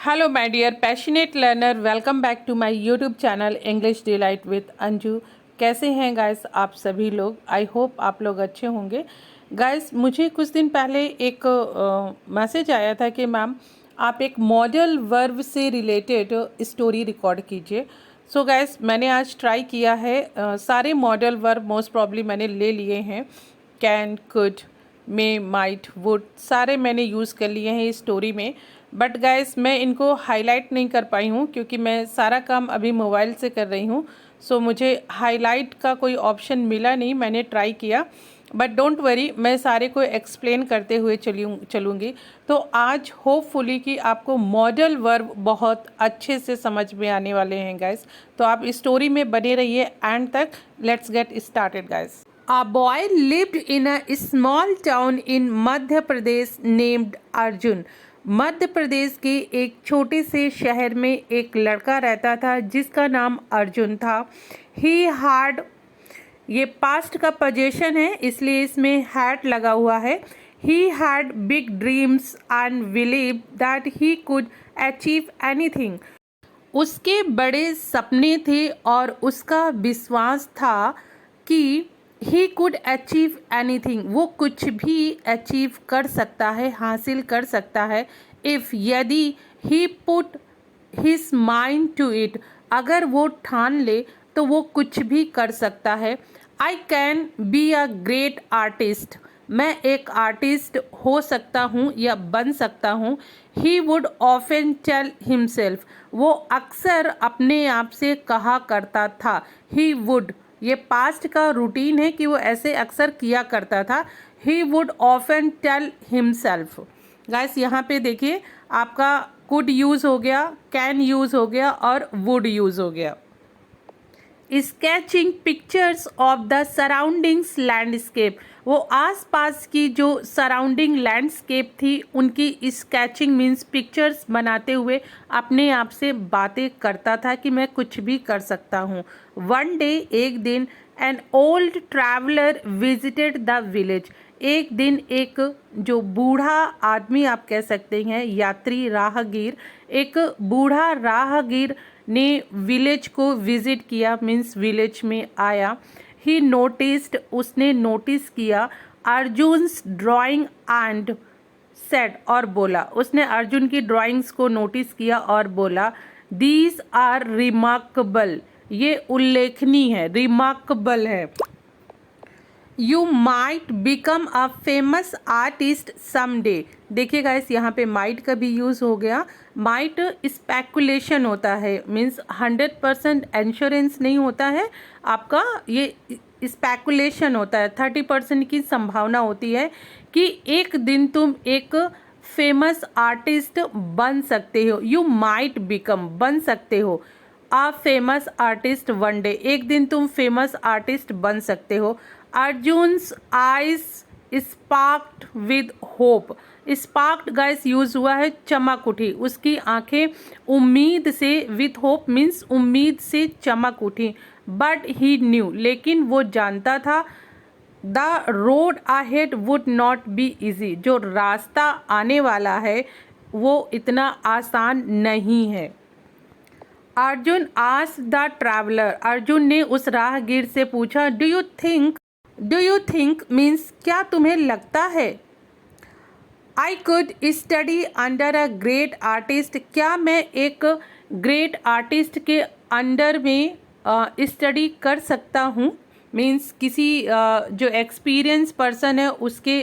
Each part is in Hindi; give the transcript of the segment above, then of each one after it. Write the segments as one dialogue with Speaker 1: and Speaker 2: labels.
Speaker 1: Hello my dear passionate learner, welcome back to my YouTube channel English delight with Anju. कैसे हैं गाइस आप सभी लोग? आई होप आप लोग अच्छे होंगे। गाइस मुझे कुछ दिन पहले एक मैसेज आया था कि मैम आप एक मॉडल वर्ब से रिलेटेड स्टोरी रिकॉर्ड कीजिए। सो गाइस मैंने आज ट्राई किया है। सारे मॉडल वर्ब मोस्ट प्रॉब्ली मैंने ले लिए हैं। Can, could, may, might, would सारे मैंने यूज़ कर लिए हैं इस स्टोरी में। बट गाइस मैं इनको हाईलाइट नहीं कर पाई हूँ क्योंकि मैं सारा काम अभी मोबाइल से कर रही हूँ। सो मुझे हाईलाइट का कोई ऑप्शन मिला नहीं, मैंने ट्राई किया। बट डोंट वरी, मैं सारे को एक्सप्लेन करते हुए चलूँगी। तो आज होपफुली कि आपको मॉडल वर्ब बहुत अच्छे से समझ में आने वाले हैं गाइस। तो आप इस स्टोरी में बने रहिए एंड तक। Let's get started guys. A boy lived in a small town in Madhya Pradesh named Arjun. Madhya Pradesh के एक छोटे से शहर में एक लड़का रहता था जिसका नाम अर्जुन था। He had, ये पास्ट का पोजीशन है इसलिए इसमें had लगा हुआ है। He had big dreams and believed that he could achieve anything। उसके बड़े सपने थे और उसका विश्वास था कि ही कुड अचीव एनीथिंग, वो कुछ भी अचीव कर सकता है, हासिल कर सकता है। इफ़, यदि he put his mind to it, अगर वो ठान ले तो वो कुछ भी कर सकता है। आई can be a great artist, मैं एक आर्टिस्ट हो सकता हूँ या बन सकता हूँ। He would often tell himself, वो अक्सर अपने आप से कहा करता था। ही वुड, ये पास्ट का रूटीन है कि वो ऐसे अक्सर किया करता था। He would often tell himself. Guys यहाँ पे देखिए आपका कुड यूज़ हो गया, कैन यूज़ हो गया और वुड यूज़ हो गया। Sketching pictures of the surroundings landscape, वो आसपास की जो सराउंडिंग लैंडस्केप थी उनकी स्केचिंग मीन्स पिक्चर्स बनाते हुए अपने आप से बातें करता था कि मैं कुछ भी कर सकता हूँ। वन डे, एक दिन, an old traveller visited the village, एक दिन एक जो बूढ़ा आदमी आप कह सकते हैं, यात्री, राहगीर, एक बूढ़ा राहगीर ने विलेज को विजिट किया मीन्स विलेज में आया। ही नोटिस्ड, उसने नोटिस किया अर्जुन्स ड्राइंग एंड सेड, और बोला, उसने अर्जुन की ड्राइंग्स को नोटिस किया और बोला दीज आर रिमार्केबल, ये उल्लेखनीय है, रिमार्केबल है। You might become a famous artist someday, देखिए गाइस यहाँ पे माइट का भी यूज़ हो गया। माइट स्पेकुलेशन होता है मीन्स 100% इंश्योरेंस नहीं होता है आपका, ये स्पेकुलेशन होता है। 30% की संभावना होती है कि एक दिन तुम एक फेमस आर्टिस्ट बन सकते हो। यू माइट बिकम, बन सकते हो, a famous artist one day, एक दिन तुम फेमस आर्टिस्ट बन सकते हो। Arjun's eyes sparked with hope, sparked guys use हुआ है चमक उठी, उसकी आंखें उम्मीद से, विद होप मीन्स उम्मीद से चमक उठी। बट ही न्यू, लेकिन वो जानता था the road ahead would not be easy, जो रास्ता आने वाला है वो इतना आसान नहीं है। Arjun asked the traveller, Arjun ने उस राहगीर से पूछा डू यू थिंक मीन्स क्या तुम्हें लगता है, I could study under a great artist, क्या मैं एक ग्रेट आर्टिस्ट के अंडर में स्टडी कर सकता हूँ, मीन्स किसी जो एक्सपीरियंस पर्सन है उसके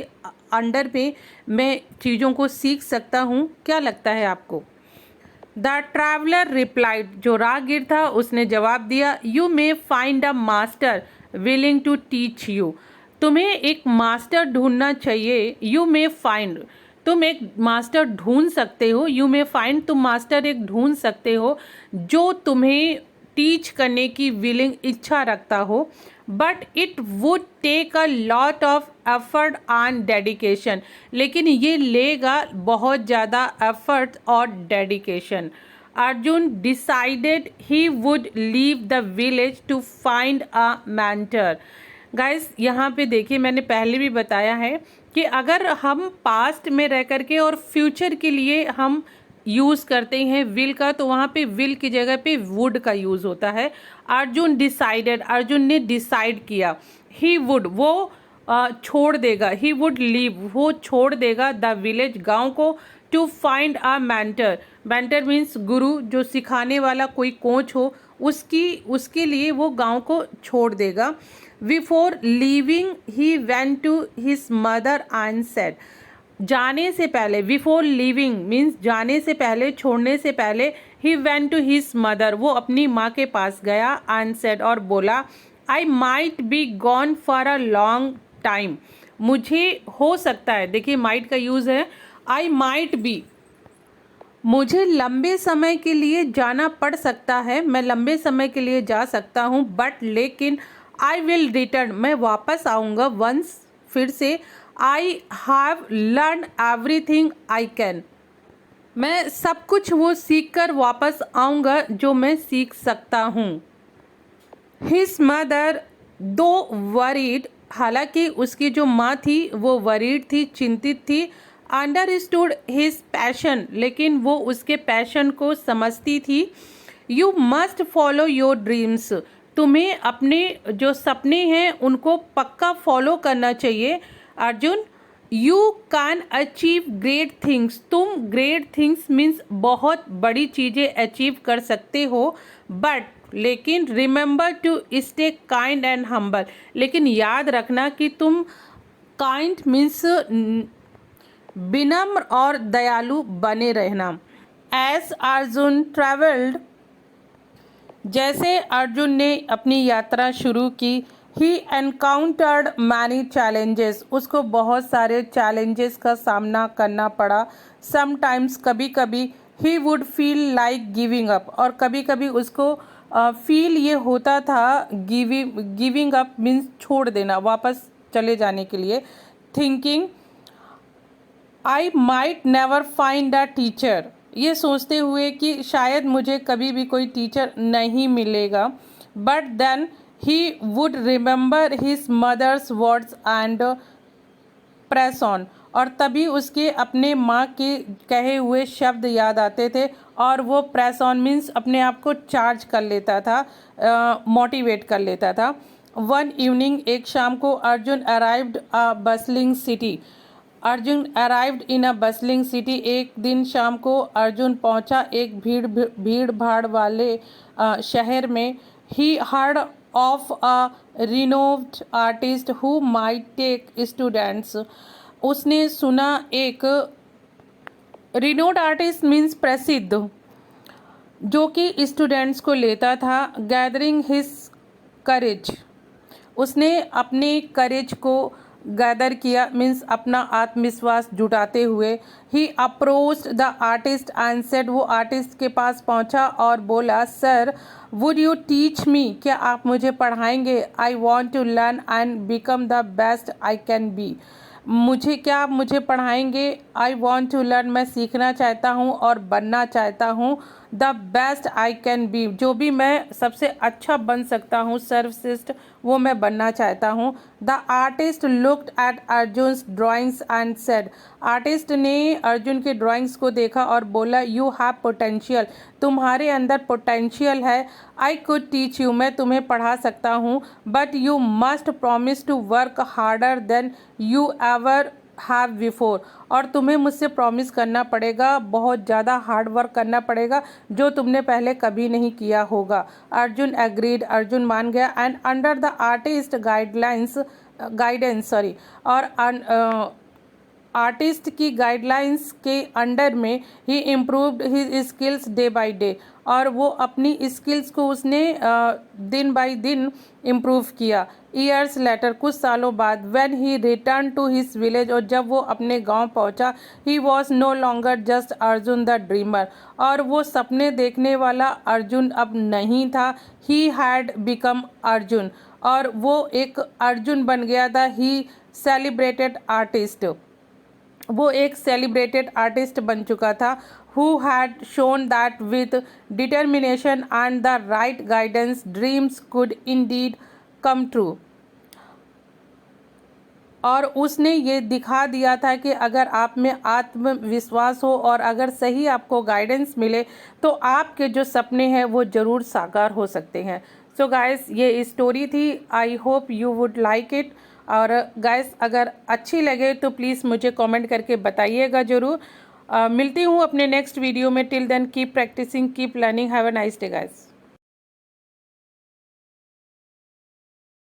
Speaker 1: अंडर में मैं चीज़ों को सीख सकता हूँ, क्या लगता है आपको? द ट्रैवलर रिप्लाइड, जो राहगीर था उसने जवाब दिया you may find a master willing to teach you, तुम्हें एक मास्टर ढूंढना चाहिए। यू मे फाइंड, तुम एक मास्टर ढूंढ सकते हो। यू मे फाइंड, तुम मास्टर एक ढूंढ सकते हो जो तुम्हें टीच करने की विलिंग, इच्छा रखता हो। But it would take a lot of effort and dedication, लेकिन ये लेगा बहुत ज़्यादा एफर्ट और dedication. Arjun decided he would leave the village to find a mentor. Guys यहाँ पे देखिए मैंने पहले भी बताया है कि अगर हम पास्ट में रह करके और फ्यूचर के लिए हम यूज़ करते हैं विल का, तो वहाँ पे विल की जगह पे वुड का यूज़ होता है। अर्जुन डिसाइडेड, अर्जुन ने डिसाइड किया। ही वुड, वो छोड़ देगा। ही वुड लीव, वो छोड़ देगा द विलेज, गांव को। To find a mentor, mentor means guru, जो सिखाने वाला कोई कोच हो, उसके लिए वो गांव को छोड़ देगा। Before leaving he went to his mother and said, जाने से पहले, बिफोर लिविंग मीन्स जाने से पहले, छोड़ने से पहले, he went to his mother, वो अपनी माँ के पास गया। एंड सेड, और बोला, I might be gone for a long time, मुझे हो सकता है, देखिए माइट का यूज़ है, आई माइट बी, मुझे लंबे समय के लिए जाना पड़ सकता है, मैं लंबे समय के लिए जा सकता हूँ, बट लेकिन आई विल रिटर्न, मैं वापस आऊँगा, वंस, फिर से, I have learn everything I can, मैं सब कुछ वो सीख कर वापस आऊँगा जो मैं सीख सकता हूँ। हिज मदर दो वरीड, हालांकि उसकी जो माँ थी वो वरीड थी, चिंतित थी। अंडरस्टूड हिज पैशन, लेकिन वो उसके पैशन को समझती थी। You must follow your dreams, तुम्हें अपने जो सपने हैं उनको पक्का फॉलो करना चाहिए Arjun. You can achieve great things, तुम ग्रेट थिंग्स मीन्स बहुत बड़ी चीज़ें अचीव कर सकते हो, बट लेकिन remember to stay kind and humble, लेकिन याद रखना कि तुम काइंड मीन्स विनम्र और दयालु बने रहना। एज अर्जुन ट्रेवल्ड, जैसे अर्जुन ने अपनी यात्रा शुरू की, ही एनकाउंटर्ड मैनी चैलेंजेस, उसको बहुत सारे चैलेंजेस का सामना करना पड़ा। समटाइम्स, कभी कभी, he would feel like giving up, और कभी कभी उसको फील ये होता था, गिविंग अप मीन्स छोड़ देना, वापस चले जाने के लिए। Thinking I might never find a teacher, ये सोचते हुए कि शायद मुझे कभी भी कोई टीचर नहीं मिलेगा। But then he would remember his mother's words and press on, और तभी उसके अपने माँ के कहे हुए शब्द याद आते थे, और वो प्रेस ऑन मीन्स अपने आप को चार्ज कर लेता था, मोटिवेट कर लेता था। वन इवनिंग, एक शाम को, Arjun arrived a bustling city, Arjun arrived in a bustling city, एक दिन शाम को अर्जुन पहुंचा एक भीड़ भाड़ वाले शहर में। He heard of a renowned artist who might take students, उसने सुना एक रिनोड आर्टिस्ट मीन्स प्रसिद्ध, जो कि स्टूडेंट्स को लेता था। गैदरिंग हिज करेज, उसने अपने करेज को गैदर किया मीन्स अपना आत्मविश्वास जुटाते हुए। He approached the artist and said, वो आर्टिस्ट के पास पहुंचा और बोला, sir would you teach me, क्या आप मुझे पढ़ाएंगे? I want to learn and become the best I can be, क्या आप मुझे पढ़ाएंगे? आई वॉन्ट टू लर्न, मैं सीखना चाहता हूँ और बनना चाहता हूँ। The best I can B, जो भी मैं सबसे अच्छा बन सकता हूँ, सर्वश्रेष्ठ, वो मैं बनना चाहता हूँ। The artist looked at Arjun's drawings and said, artist ने अर्जुन के ड्राइंग्स को देखा और बोला, यू हैव पोटेंशियल, तुम्हारे अंदर पोटेंशियल है। आई कुड टीच यू, मैं तुम्हें पढ़ा सकता हूँ, but you must promise to work harder than you ever have before, और तुम्हें मुझसे प्रॉमिस करना पड़ेगा, बहुत ज़्यादा हार्ड वर्क करना पड़ेगा जो तुमने पहले कभी नहीं किया होगा। अर्जुन एग्रीड, अर्जुन मान गया। And under the artist guidance और आर्टिस्ट की गाइडलाइंस के अंडर में he improved his skills day by day, और वो अपनी स्किल्स को उसने दिन बाय दिन इम्प्रूव किया। ईयर्स लेटर, कुछ सालों बाद, when he return to his village, और जब वो अपने गांव पहुंचा, he was no longer just Arjun the dreamer, और वो सपने देखने वाला अर्जुन अब नहीं था। ही हैड बिकम अर्जुन, और वो एक अर्जुन बन गया था। ही सेलिब्रेटेड आर्टिस्ट, वो एक सेलिब्रेटेड आर्टिस्ट बन चुका था। Who had shown that with determination and the right guidance dreams could Indeed come true. और उसने ये दिखा दिया था कि अगर आप में आत्मविश्वास हो और अगर सही आपको गाइडेंस मिले तो आपके जो सपने हैं वो ज़रूर साकार हो सकते हैं। सो गाइस, ये स्टोरी थी। I hope you would like it. और गाइस, अगर अच्छी लगे तो प्लीज़ मुझे कमेंट करके बताइएगा ज़रूर। मिलती हूँ अपने नेक्स्ट वीडियो में। Till then keep practising, keep learning. Have a nice day guys.